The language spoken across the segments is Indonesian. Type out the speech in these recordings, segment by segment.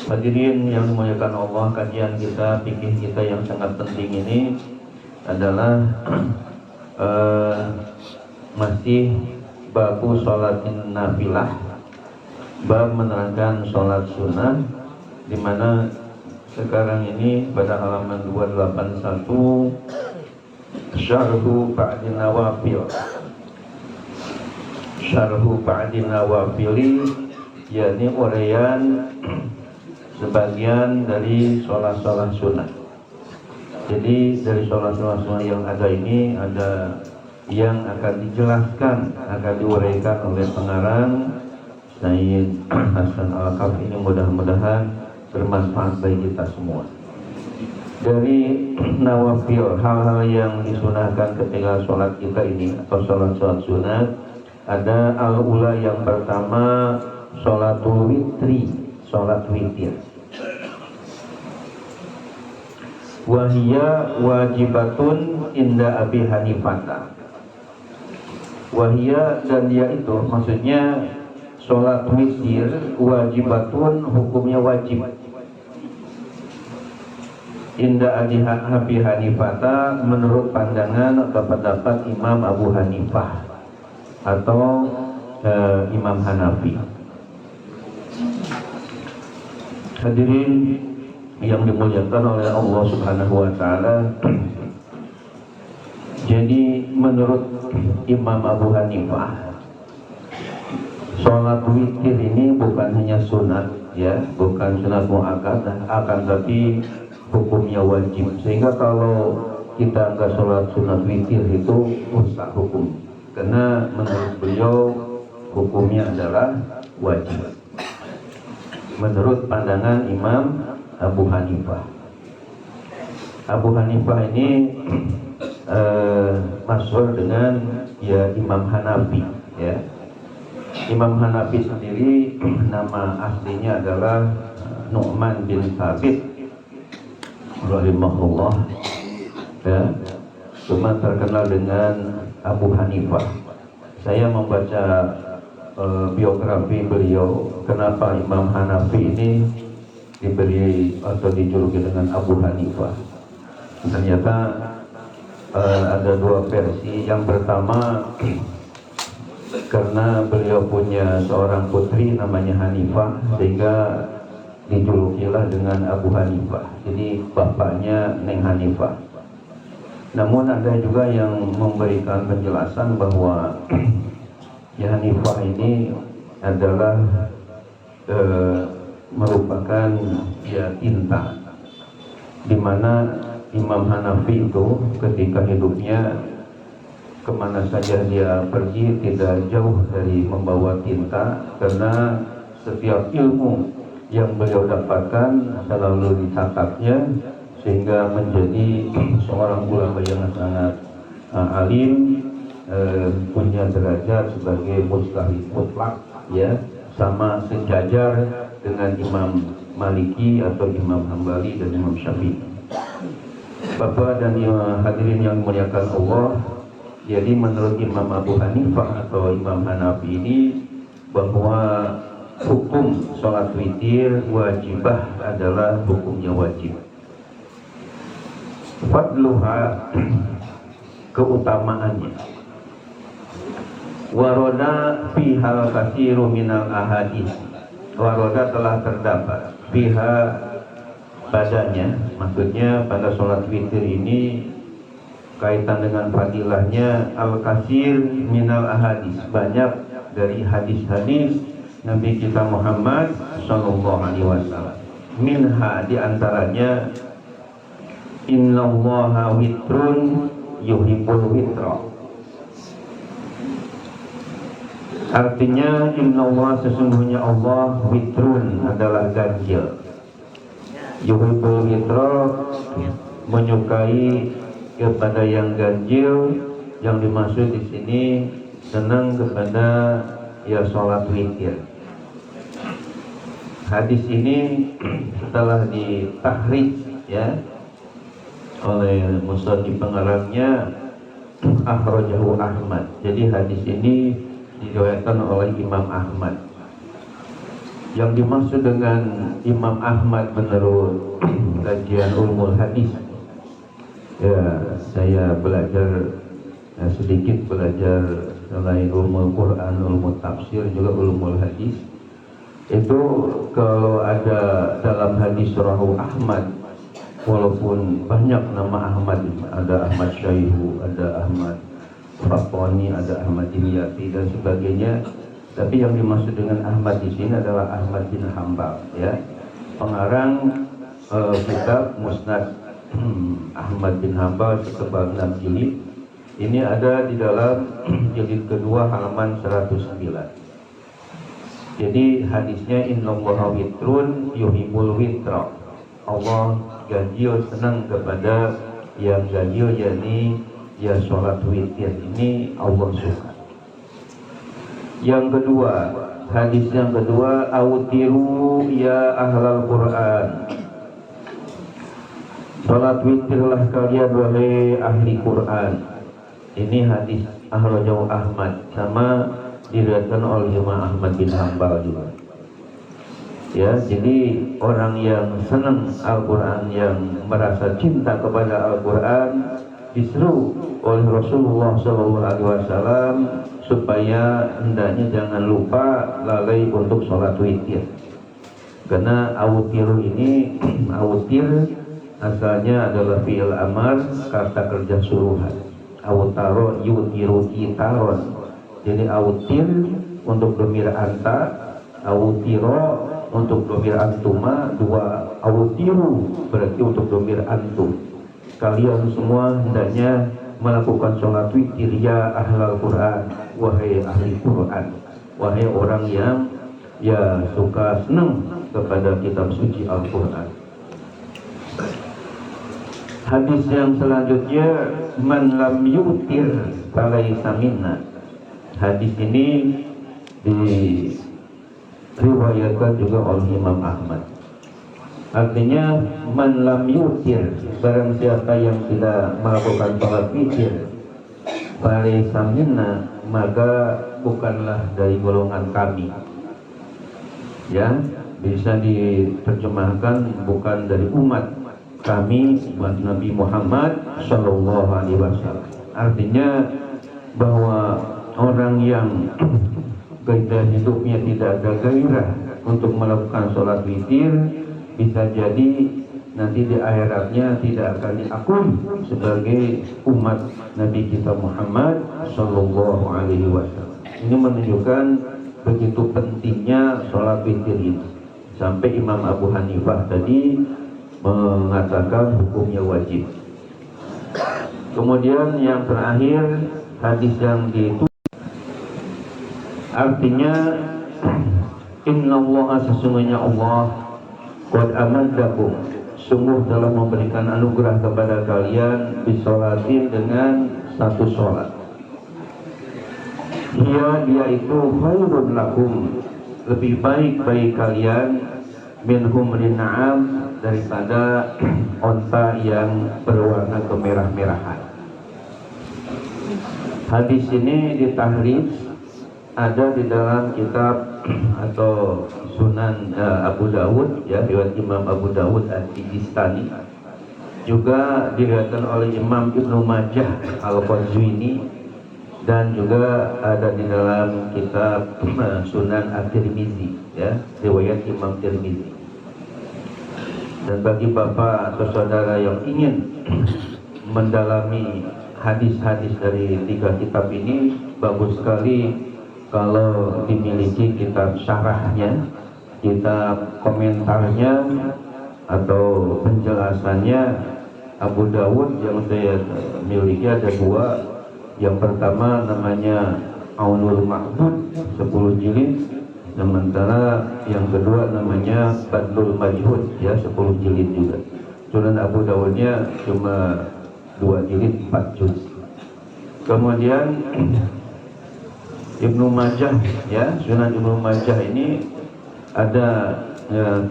Hadirin yang dimuliakan Allah, kajian kita, fikih kita yang sangat penting ini adalah masih babu sholat nafilah, bab menerangkan sholat sunnah, di mana sekarang ini pada halaman 281 syarhu ba'di nawafil, syarhu ba'di nawafili, yakni uraian sebagian dari sholat-sholat sunnah. Jadi dari sholat-sholat sunnah yang ada ini, ada yang akan dijelaskan, akan diuraikan oleh pengarang Sayyid Hasan Al-Kaf. Ini mudah-mudahan bermanfaat bagi kita semua. Dari nawafil, hal-hal yang disunahkan ketika sholat kita ini atau sholat-sholat sunat, ada al-ula yang pertama, sholatul witri, sholat witir. Wahia wajibatun inda Abi Hanifah. Wahia, dan dia itu maksudnya sholat witir wajibatun, hukumnya wajib. Inda Abi Hanifah, menurut pandangan atau pendapat Imam Abu Hanifah atau Imam Hanafi. Hadirin yang dimuliakan oleh Allah Subhanahu wa Ta'ala, jadi menurut Imam Abu Hanifah, sholat witir ini bukan hanya sunat, ya, bukan sunat muakkadah, akan tapi hukumnya wajib. Sehingga kalau kita enggak sholat sunat witir itu rusak hukum, karena menurut beliau hukumnya adalah wajib menurut pandangan Imam Abu Hanifah. Abu Hanifah ini masyhur dengan ya Imam Hanafi, ya. Imam Hanafi sendiri nama aslinya adalah Nu'man bin Thabit rahimahullah, ya. Cuma terkenal dengan Abu Hanifah. Saya membaca biografi beliau, kenapa Imam Hanafi ini diberi atau dijuluki dengan Abu Hanifah. Ternyata ada dua versi. Yang pertama, karena beliau punya seorang putri namanya Hanifah, sehingga dijulukilah dengan Abu Hanifah. Jadi bapaknya Neng Hanifah. Namun ada juga yang memberikan penjelasan bahwa ya Hanifah ini adalah merupakan ya tinta, di mana Imam Hanafi itu ketika hidupnya kemana saja dia pergi tidak jauh dari membawa tinta, karena setiap ilmu yang beliau dapatkan selalu dicatatnya, sehingga menjadi seorang ulama yang sangat alim, punya derajat sebagai mujtahid mutlak, ya, sama sejajar dengan Imam Maliki atau Imam Hambali dan Imam Syafi'i. Bapak dan hadirin yang dimuliakan Allah, jadi menurut Imam Abu Hanifah atau Imam Hanafi ini, bahwa hukum sholat witir wajibah adalah hukumnya wajib. Fadluha, keutamaannya. Waroda fiha katsiru minal ahadits. Waroda, telah terdapat, fiha, padanya, maksudnya pada sholat witir ini kaitan dengan fadilahnya, al-katsir minal ahadits, banyak dari hadis-hadis Nabi kita Muhammad sallallahu alaihi wasallam. Minha, diantaranya, innallaha witrun yuhibbul witra. Artinya innallaha, sesungguhnya Allah, witrun, adalah ganjil. Yuhibbul witra, menyukai kepada yang ganjil. Yang dimaksud di sini senang kepada ya sholat witir. Hadis ini setelah ditahrij, ya, oleh musannif pengarangnya, akhrajahu Ahmad. Jadi hadis ini diriwayatkan oleh Imam Ahmad. Yang dimaksud dengan Imam Ahmad menurut kajian ulumul hadis, ya saya belajar sedikit belajar selain ulumul Quran, ulumul tafsir juga ulumul hadis. Itu kalau ada dalam hadis rawahu Ahmad, walaupun banyak nama Ahmad, ada Ahmad Syaihu, ada Ahmad Fatoni, ada Ahmad Dimyati dan sebagainya. Tapi yang dimaksud dengan Ahmad di sini adalah Ahmad bin Hambal, ya, pengarang kitab Musnad Ahmad bin Hambal setebal 6 jilid. Ini ada di dalam jilid kedua halaman 109. Jadi hadisnya innallaha witrun yuhibbul witra. Allah ganjil senang kepada yang ganjil, yakni ya sholat witir. Ini Allah suka. Yang kedua, hadis yang kedua, autiru ya ahlal Quran. Salat witirlah kalian wahai ahli Quran. Ini hadis akhrajahu Ahmad, sama diriwayatkan oleh Imam Ahmad bin Hambal juga. Ya, jadi orang yang senang Al-Quran, yang merasa cinta kepada Al-Quran, disuruh oleh Rasulullah SAW supaya hendaknya jangan lupa lalai untuk sholat witir. Karena awutiru ini, awutir asalnya adalah fi'il amar, kata kerja suruhan. Awutaro yutiru itaron. Jadi awutir untuk domir anta, awutiro untuk domir antuma, dua awutiru berarti untuk domir antum. Kalian semua hendaknya melakukan sholat witir ya ahlal Quran, wahai ahli Quran, wahai orang yang ya suka senang kepada kitab suci Al-Quran. Hadis yang selanjutnya, man lam yutir falaysa minna. Hadis ini diriwayatkan juga oleh Imam Ahmad. Artinya man lam yutir, barang siapa yang tidak melakukan sholat witir, falaysa minna, maka bukanlah dari golongan kami. Ya, bisa diterjemahkan bukan dari umat kami, umat Nabi Muhammad Sallallahu Alaihi Wasallam. Artinya bahwa orang yang gairah hidupnya tidak ada gairah untuk melakukan sholat witir, bisa jadi nanti di akhiratnya tidak akan diakui sebagai umat Nabi kita Muhammad Sallallahu Alaihi Wasallam. Ini menunjukkan begitu pentingnya sholat witir ini, sampai Imam Abu Hanifah tadi mengatakan hukumnya wajib. Kemudian yang terakhir, hadis yang artinya innallaha, sesungguhnya Allah, qad amadakum, sungguh telah memberikan anugerah kepada kalian bisolatin, dengan satu sholat. Dia itu khairun lakum, lebih baik bagi kalian, min humrin na'am, daripada onta yang berwarna kemerah-merahan. Hadis ini ditahrij, ada di dalam kitab atau Sunan Abu Dawud, ya, riwayat Imam Abu Dawud As-Sijistani, juga diriwayatkan oleh Imam Ibnu Majah Al-Qazwini, dan juga ada di dalam kitab Sunan At-Tirmizi, ya, riwayat Imam Tirmizi. Dan bagi bapak atau saudara yang ingin mendalami hadis-hadis dari 3 kitab ini, bagus sekali kalau dimiliki kitab syarahnya, kitab komentarnya atau penjelasannya. Abu Dawud yang saya miliki ada 2. Yang pertama namanya Aunul Ma'bud 10 jilid, sementara yang kedua namanya Badlul Majhud, ya, 10 jilid juga. Sunan Abu Dawudnya cuma 2 jilid 4 juz. Kemudian Ibnu Majah, ya, Sunan Ibnu Majah ini ada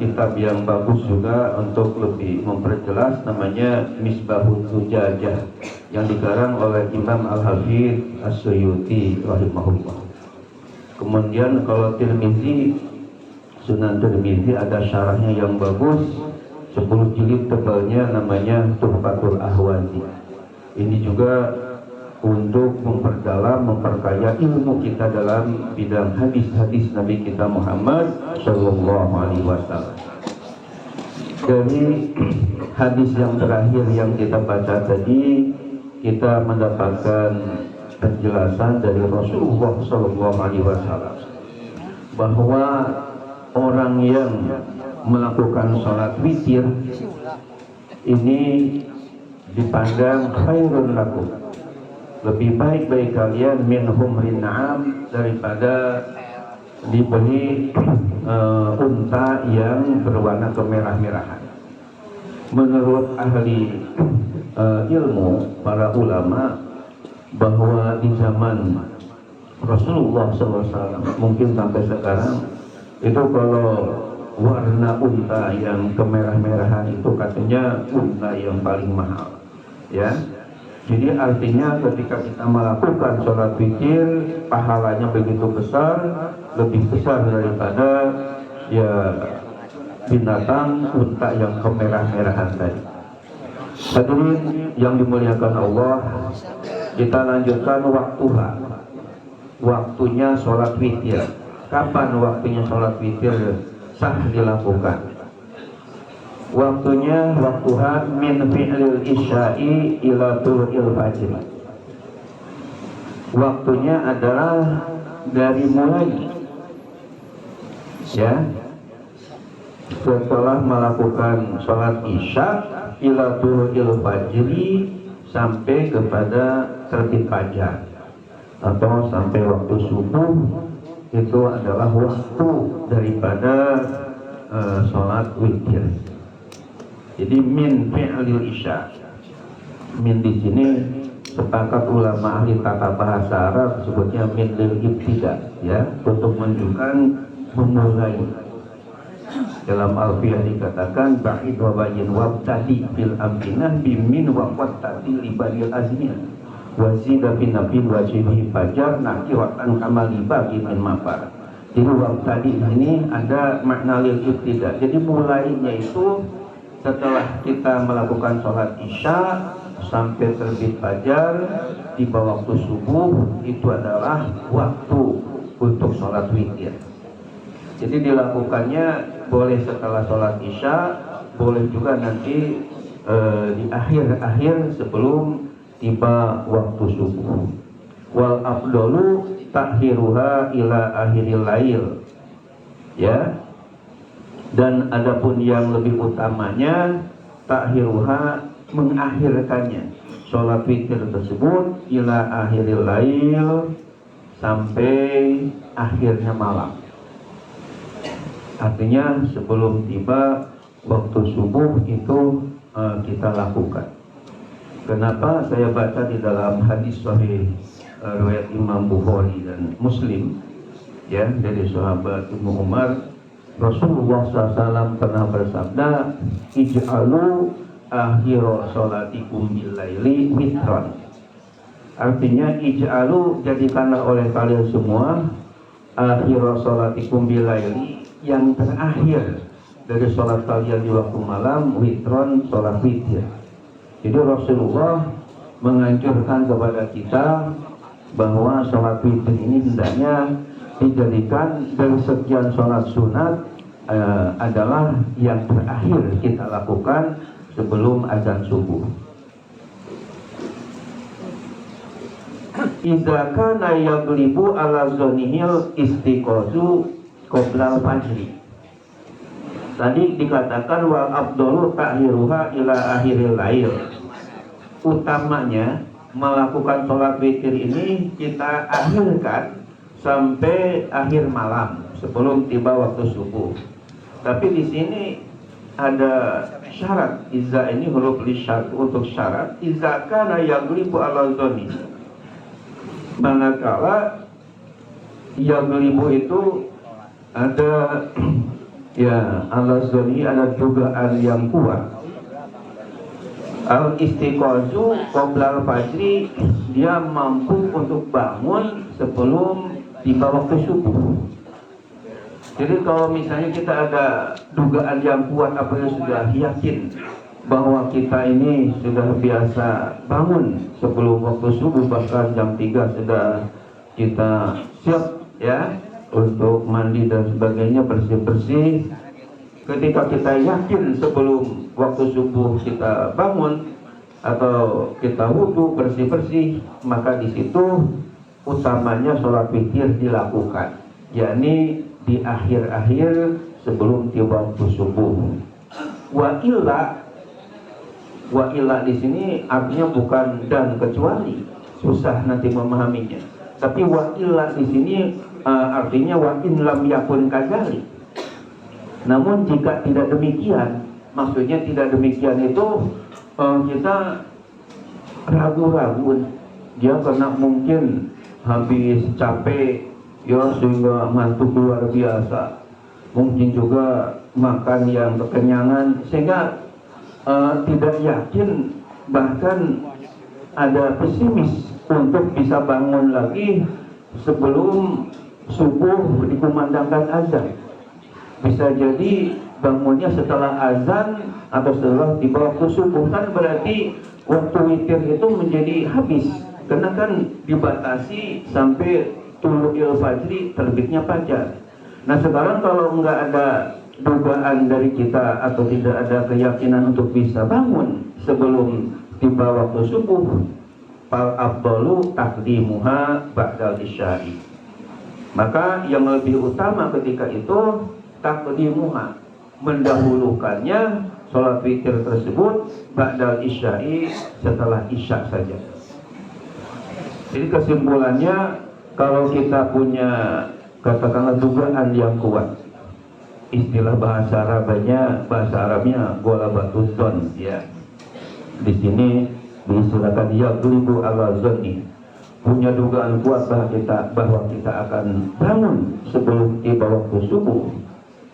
kitab yang bagus juga untuk lebih memperjelas, namanya Misbahun Zujajah, yang dikarang oleh Imam Al-Hafidz As-Suyuti rahimahullah. Kemudian kalau Tirmizi Sunan Tirmidzi ada syarahnya yang bagus, 10 jilid tebalnya, namanya Tuhfatul Ahwazi. Ini juga untuk memperdalam, memperkaya ilmu kita dalam bidang hadis-hadis Nabi kita Muhammad Sallallahu Alaihi Wasallam. Dari hadis yang terakhir yang kita baca tadi, kita mendapatkan penjelasan dari Rasulullah Sallallahu Alaihi Wasallam bahwa orang yang melakukan sholat witir ini dipandang khairun lakum, lebih baik bagi kalian min humrin na'am, daripada dibeli unta yang berwarna kemerah-merahan. Menurut ahli ilmu, para ulama, bahwa di zaman Rasulullah SAW mungkin sampai sekarang itu kalau warna unta yang kemerah-merahan itu katanya unta yang paling mahal, ya. Jadi artinya ketika kita melakukan sholat witir, pahalanya begitu besar, lebih besar daripada ya binatang unta yang kemerah-merahan tadi. Hadirin yang dimuliakan Allah, kita lanjutkan waktunya sholat witir. Kapan waktunya sholat witir sah dilakukan? Waktunya waktuha min fi'lil isya'i ila tulu'il fajr. Waktunya adalah dari mulai, ya, setelah melakukan sholat isya ila tulu'il fajri, sampai kepada terbit fajar atau sampai waktu subuh. Itu adalah waktu daripada sholat witir. Jadi min fi'lil isya. Min di sini sepakat ulama ahli tata bahasa Arab sebutnya min lil ibtida, ya, untuk menunjukkan memulai. Dalam Alfiyah dikatakan ba'id wa bayin wa tadi bil amkinah bimin wa qattati libadil azmiyah wa zida bin nabil wajibi fajar nakiratan kamali bagi min mafar. Jadi waktu tadi ini ada makna lil ibtida. Jadi mulainya itu setelah kita melakukan sholat isya sampai terbit fajar di bawah waktu subuh, itu adalah waktu untuk sholat witir. Jadi dilakukannya boleh setelah sholat isya, boleh juga nanti di akhir-akhir sebelum tiba waktu subuh. Wal afdalu takhiruha ila akhiril lail, ya. Dan adapun yang lebih utamanya takhiruha, mengakhirkannya sholat witir tersebut ila akhiril lail, sampai akhirnya malam. Artinya sebelum tiba waktu subuh itu kita lakukan. Kenapa saya baca di dalam hadis sahih riwayat Imam Bukhari dan Muslim, ya, dari sahabat Ibnu Umar, Rasulullah SAW pernah bersabda, ij'alu akhira sholatikum billaili witran. Artinya ij'alu, jadikanlah oleh kalian semua akhira sholatikum billaili, yang terakhir dari sholat kalian di waktu malam, witron, sholat witir. Jadi Rasulullah menganjurkan kepada kita bahwa sholat witir ini hendaknya dijadikan dari sekian sholat sunat adalah yang terakhir kita lakukan sebelum azan subuh. Idza kana yaglibu ala zonihil istiqozu qoblal fajri. Tadi dikatakan wal afdalu ta'khiruha ila akhiril lail. Utamanya melakukan sholat witir ini kita akhirkan sampai akhir malam sebelum tiba waktu subuh. Tapi di sini ada syarat, iza ini huruf lisyarat, untuk syarat iza kana yaglibu ala zoni. Manakala yaglibu itu ada ya ala zoni, ada dugaan yang kuat. Al istiqozu qoblal fajri, dia mampu untuk bangun sebelum tiba waktu subuh. Jadi kalau misalnya kita ada dugaan yang kuat, apa yang sudah yakin bahwa kita ini sudah biasa bangun sebelum waktu subuh, bahkan jam 3 sudah kita siap ya untuk mandi dan sebagainya, bersih-bersih. Ketika kita yakin sebelum waktu subuh kita bangun atau kita wudhu bersih-bersih, maka di situ utamanya sholat witir dilakukan, yakni di akhir-akhir sebelum tiba waktu subuh. Wa illa di sini artinya bukan dan kecuali, susah nanti memahaminya. Tapi wa illa di sini artinya wa in lam yakun kadzalik. Namun jika tidak demikian, maksudnya tidak demikian itu kita ragu-ragu, dia karena mungkin habis capek ya sehingga ngantuk luar biasa, mungkin juga makan yang kekenyangan sehingga tidak yakin, bahkan ada pesimis untuk bisa bangun lagi sebelum subuh dikumandangkan azan. Bisa jadi bangunnya setelah azan atau setelah tiba waktu subuh, kan berarti waktu witir itu menjadi habis, karena kan dibatasi sampai tulu'il fajri, terbitnya fajar. Nah sekarang kalau nggak ada dugaan dari kita atau tidak ada keyakinan untuk bisa bangun sebelum tiba waktu subuh, fal afdalu taqdimuha ba'dal isya'i. Maka yang lebih utama ketika itu taqdimuha, mendahulukannya sholat witir tersebut ba'dal isya'i, setelah isya saja. Jadi kesimpulannya, kalau kita punya katakanlah dugaan yang kuat, istilah bahasa Arabnya ghalabatuz dzon ya. Di sini diistilahkan yaghlibu ala dzanni, punya dugaan kuat bahwa kita akan bangun sebelum tiba waktu subuh,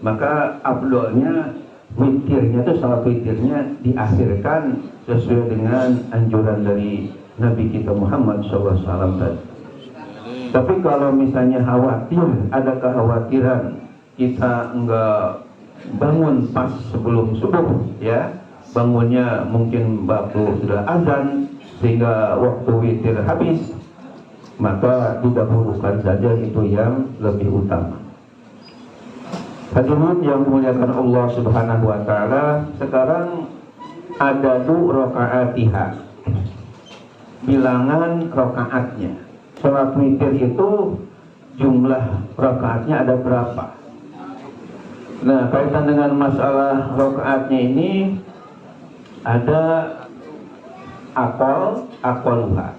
maka afdolnya witirnya itu, salat witirnya diakhirkan sesuai dengan anjuran dari Nabi kita Muhammad SAW tadi. Tapi kalau misalnya khawatir, ada kekhawatiran kita enggak bangun pas sebelum subuh ya, bangunnya mungkin waktu sudah azan sehingga waktu witir habis, maka didahulukan saja, itu yang lebih utama. Hadirin yang dimuliakan Allah Subhanahu wa taala, sekarang ada rakaatiha, bilangan rakaatnya. Salat witir itu jumlah rakaatnya ada berapa? Nah, kaitan dengan masalah rakaatnya ini ada aqalluha,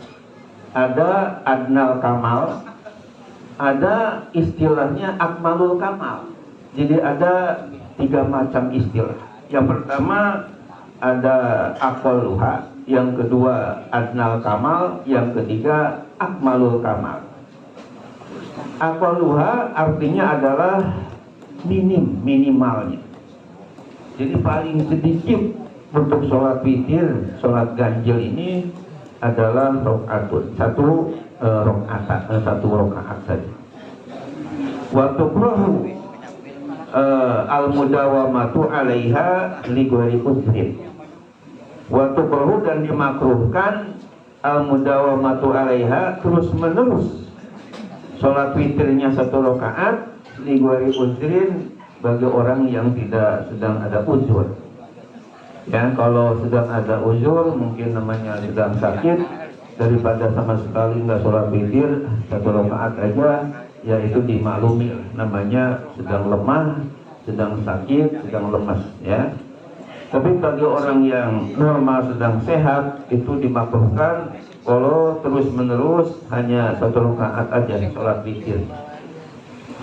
ada adnal kamal, ada istilahnya akmalul kamal. Jadi ada 3 macam istilah. Yang pertama ada aqalluha, yang kedua adnal kamal, yang ketiga akmalul kamal. Aqalluha artinya adalah minimalnya. Jadi paling sedikit untuk sholat witir, sholat ganjil ini adalah satu rakaat saja. Wa tukrahu al-mudawamatu 'alaiha li ghairi uzrin. Wa tukrahu, dan dimakruhkan al-mudawamatu 'alaiha, terus menerus sholat witirnya 1 rakaat li ghairi uzrin, bagi orang yang tidak sedang ada uzur. Ya, kalau sedang ada uzur, mungkin namanya sedang sakit, daripada sama sekali nggak sholat witir 1 rakaat aja, ya itu dimaklumi, namanya sedang lemah, sedang sakit, sedang lemas ya. Tapi bagi orang yang normal, sedang sehat, itu dimakruhkan kalau terus menerus hanya 1 rakaat aja sholat witir.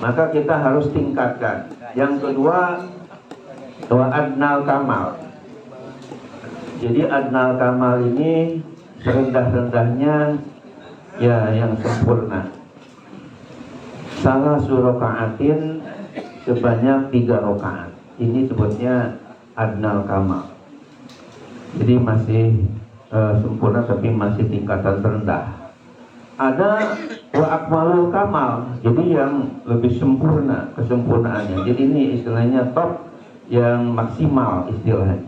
Maka kita harus tingkatkan. Yang kedua, wa adnal kamal. Jadi adnal kamal ini serendah-rendahnya ya yang sempurna. Salah surakaatin, sebanyak 3 rakaat. Ini sebutnya adnal kamal. Jadi masih sempurna, tapi masih tingkatan terendah. Ada wa akmalul kamal, jadi yang lebih sempurna kesempurnaannya. Jadi ini istilahnya top, yang maksimal istilahnya.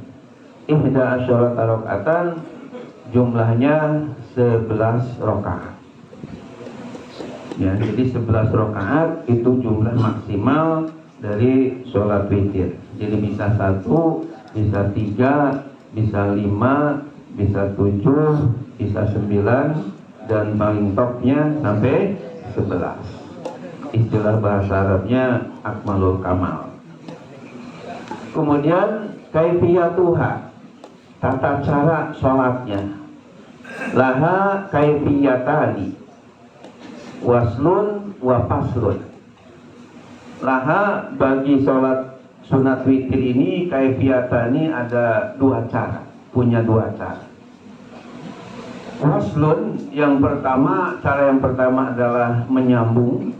Ihda asyarata rakaatan, jumlahnya 11 rakaat. Ya, jadi 11 rakaat itu jumlah maksimal dari sholat witir. Jadi bisa 1, bisa 3, bisa 5, bisa 7, bisa 9, dan paling topnya sampai 11. Istilah bahasa Arabnya akmalul kamal. Kemudian kaifiyatuha, tata cara sholatnya. Laha kaifiyatani, waslun wa faslun. Laha, bagi sholat sunat witir ini, kaifiyatani, ada 2 cara, punya 2 cara. Waslun, cara yang pertama adalah menyambung.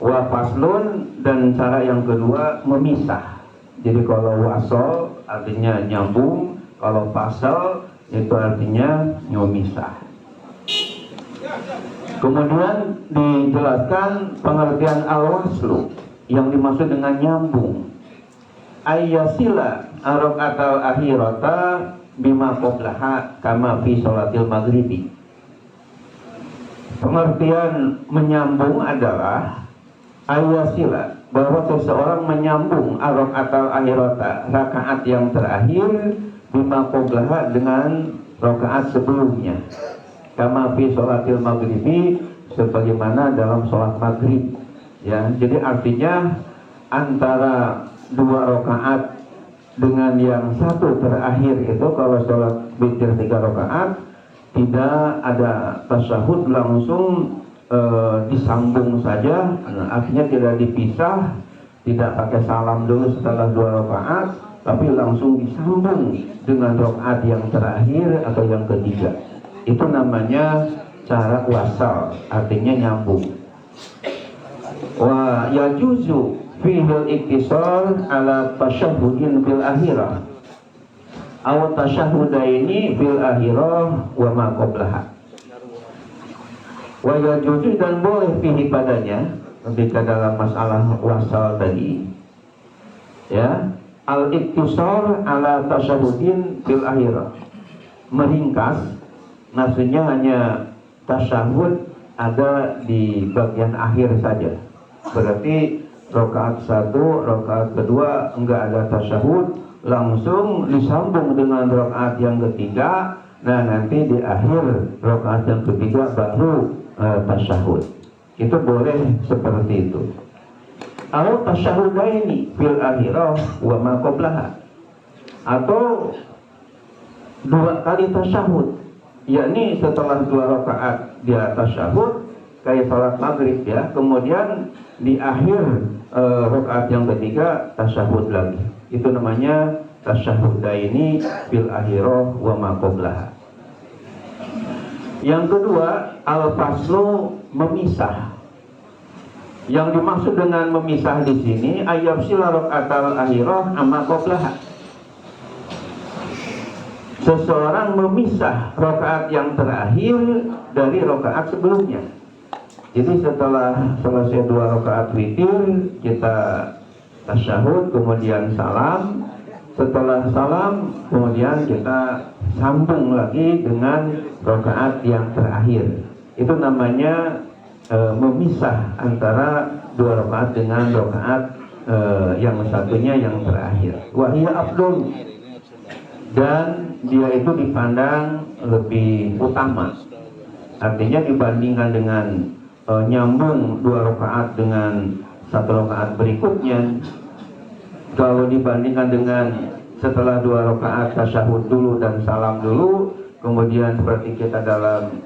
Wa faslun, dan cara yang kedua memisah. Jadi kalau wasol artinya nyambung, kalau fasal itu artinya memisah. Kemudian dijelaskan pengertian al-waslu, yang dimaksud dengan nyambung. Ayyasila raqatal akhirata bima qablaha kama fi sholatil maghribi. Pengertian menyambung adalah ayyasila, bahwa seseorang menyambung raqatal akhirata, rakaat yang terakhir, bima qablaha, dengan rakaat sebelumnya, kama fi sholatil maghribi, sebagaimana dalam sholat maghrib. Ya, jadi artinya antara 2 rakaat dengan yang 1 terakhir itu, kalau sholat witir 3 rakaat tidak ada tasyahud, langsung disambung saja. Artinya tidak dipisah, tidak pakai salam dulu setelah 2 rakaat, tapi langsung disambung dengan rakaat yang terakhir atau yang ketiga. Itu namanya cara wasal, artinya nyambung. Wa yajuzu fihil iktisar ala tasyahudin bil akhirah aw tasyahudaini bil akhirah wa ma qablaha. Wa yajuzu, dan boleh fihi padanya, ketika dalam masalah wasal tadi, ya, al iktisar ala tasyahudin bil akhirah, meringkas, maksudnya hanya tasyahud ada di bagian akhir saja. Berarti rakaat 1, rakaat kedua enggak ada tasyahud, langsung disambung dengan rakaat yang ketiga. Nah, nanti di akhir rakaat yang ketiga baru tasyahud. Itu boleh seperti itu. Atau tasyahudaini fil akhirah wa ma qablaha, atau 2 kali tasyahud, yakni setelah 2 rakaat dia tasyahud kayak salat maghrib, ya, kemudian di akhir rakaat yang ketiga tasyahud lagi. Itu namanya tasyahudaini fil akhirah wa ma qablaha. Yang kedua, al-faslu, memisah. Yang dimaksud dengan memisah di sini ayyafsila rakaatal akhirah amma qablaha. Seseorang memisah rakaat yang terakhir dari rakaat sebelumnya. Jadi setelah selesai 2 rakaat witir, kita tasyahud, kemudian salam. Setelah salam, kemudian kita sambung lagi dengan rakaat yang terakhir. Itu namanya memisah antara 2 rakaat dengan rakaat yang satunya yang terakhir. Wahia afdol, dan dia itu dipandang lebih utama. Artinya dibandingkan dengan nyambung 2 rakaat dengan 1 rakaat berikutnya, kalau dibandingkan dengan setelah 2 rakaat tasyahud dulu dan salam dulu, kemudian seperti kita dalam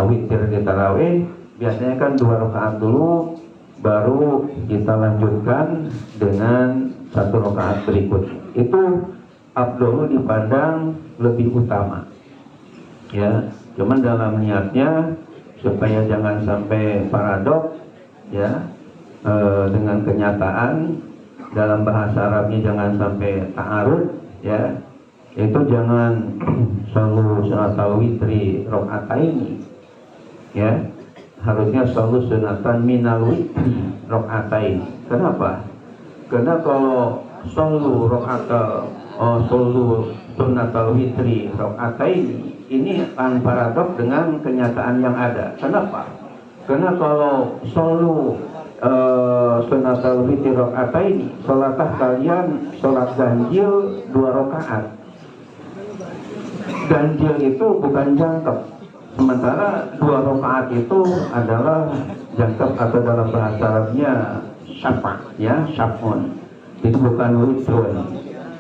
witir di tarawih, biasanya kan 2 rakaat dulu, baru kita lanjutkan dengan 1 rakaat berikut. Itu afdol, dipandang lebih utama, ya. Cuman dalam niatnya supaya jangan sampai paradok, ya, dengan kenyataan, dalam bahasa Arabnya jangan sampai ta'arud, ya, itu jangan selalu salatul witri rakaat ini, ya. harusnya shollu sunatan minal witri rokaatain. Kenapa? Karena kalau shollu sunatal witri rokaatain ini akan paradok dengan kenyataan yang ada. Kenapa? Karena kalau shollu sunatal witri rokaatain, sholatlah kalian sholat ganjil 2 rakaat. Ganjil itu bukan jangkep, sementara 2 rakaat itu adalah jangkep atau dalam bahasa Arabnya syafa, ya, syafun. Itu bukan witrun.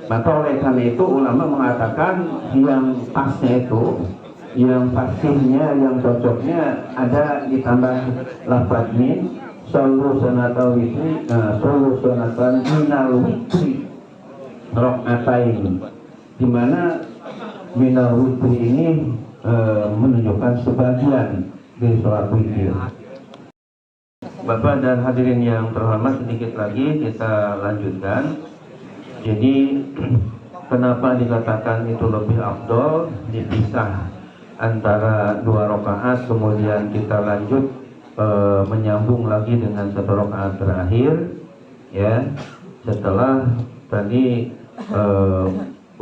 Maka oleh karena itu ulama mengatakan yang pasnya itu, yang fasihnya, yang cocoknya ada ditambah lafaz min, shollu sunatal witri, shollu sunatan minal witri rokaatain, di mana minal witri ini menunjukkan sebagian dari sholat witir. Bapak dan hadirin yang terhormat, sedikit lagi kita lanjutkan. Jadi kenapa dikatakan itu lebih afdol dipisah antara 2 rakaat, kemudian kita lanjut menyambung lagi dengan 1 rakaat terakhir, ya, setelah tadi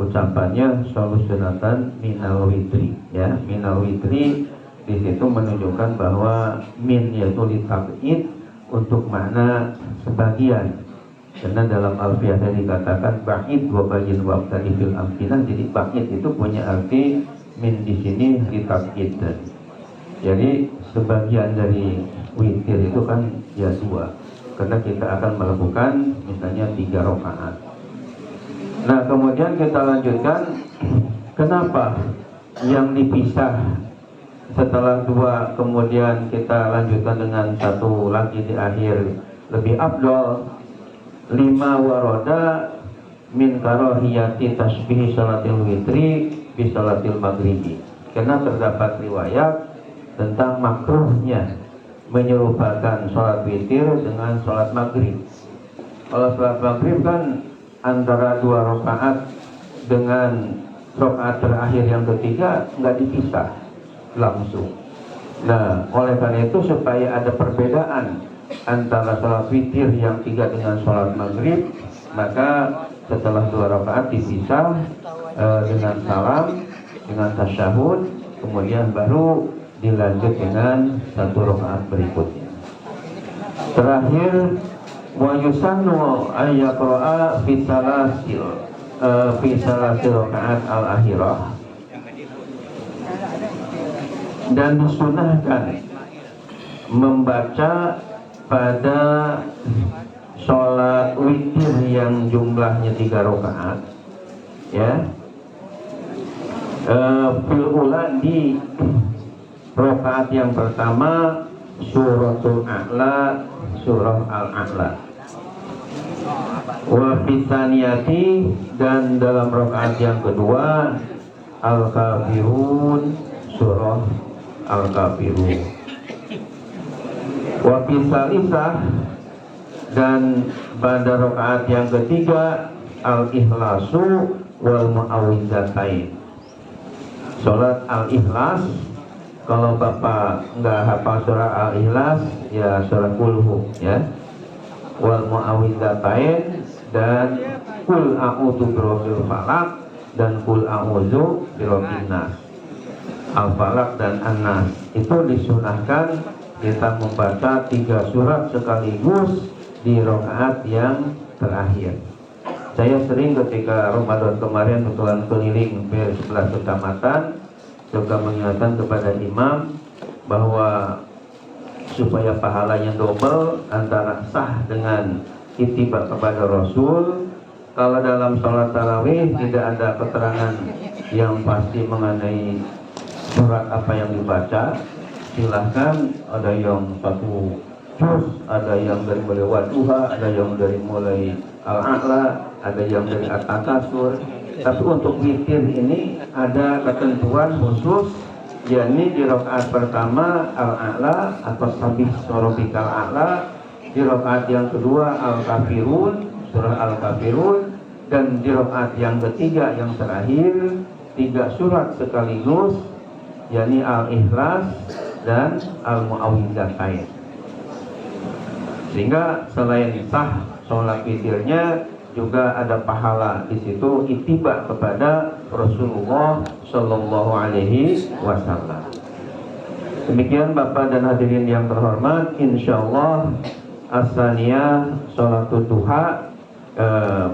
ucapannya shollu sunatan minal witri, ya, minal witri di situ menunjukkan bahwa min yaitu litab'id untuk makna sebagian. Karena dalam alfiah dikatakan ba'id wa bayin wa tadi fil amkinah, jadi ba'id itu punya arti min di sini litab'id. Jadi sebagian dari witir itu kan ya 2, karena kita akan melakukan misalnya 3 rakaat. Nah, kemudian kita lanjutkan, kenapa yang dipisah setelah 2 kemudian kita lanjutkan dengan 1 lagi di akhir lebih afdol. 5 waroda min karahiyati tasbih salatil witri bi salatil maghribi, karena terdapat riwayat tentang makruhnya menyerupakan sholat witir dengan sholat maghrib. Kalau sholat maghrib kan antara 2 rakaat dengan rakaat terakhir yang ketiga nggak dipisah langsung. Nah, oleh karena itu supaya ada perbedaan antara sholat witir yang 3 dengan sholat maghrib, maka setelah 2 rakaat dipisah dengan salam, dengan tasyahud, kemudian baru dilanjut dengan 1 rakaat berikutnya. Terakhir, wa yusannu ayyaqra'a fi salasil rakaat al-akhirah, dan disunahkan membaca pada sholat witir yang jumlahnya 3 rakaat, ya, fil ula di rakaat yang pertama suratul a'la, surah al-a'la, wa fitaniyati, dan dalam rakaat yang kedua al-kafirun, surah al-kafirun, wa fisalisah, dan pada rakaat yang ketiga al-ikhlasu wal mu'awwidzatain, sholat al-ikhlas. Kalau Bapak nggak hafal surah al-ikhlas, ya surah kulhu, ya, wal mu'awwidzatain, dan kul a'udzu birabbil falaq, dan kul a'udzu birabbin nas. Al-falaq dan an-nas itu disunahkan kita membaca 3 surat sekaligus di rakaat yang terakhir. Saya sering ketika Ramadan kemarin kebetulan keliling hampir 11 kecamatan, juga mengingatkan kepada imam bahwa supaya pahalanya double antara sah dengan ittiba kepada Rasul. Kalau dalam sholat tarawih tidak ada keterangan yang pasti mengenai surat apa yang dibaca, silahkan, ada yang 1 juz, ada yang dari mulai Wadduha, ada yang dari mulai Al-A'la, ada yang dari At-Takasur. Tapi untuk witir ini ada ketentuan khusus, yakni di rakaat pertama Al-A'la atau Sabih Rabbikal A'la, di rakaat yang kedua Al-Kafirun, surah Al-Kafirun, dan di rakaat yang ketiga yang terakhir 3 surat sekaligus, yakni Al-Ikhlas, dan al-mu'awwidzatain. Sehingga selain sah sholat witirnya, juga ada pahala di situ ittiba kepada Rasulullah Shallallahu Alaihi Wasallam. Demikian Bapak dan hadirin yang terhormat, insyaallah asalnya sholat duha,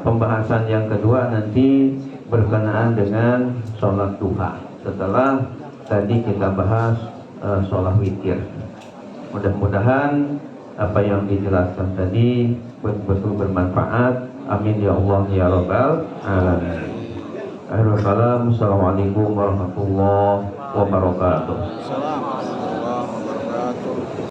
pembahasan yang kedua nanti berkenaan dengan sholat duha. Setelah tadi kita bahas sholat witir. Mudah-mudahan apa yang dijelaskan tadi betul-betul bermanfaat. Amin ya Allah ya Rabbal alamin. Assalamualaikum warahmatullahi wabarakatuh.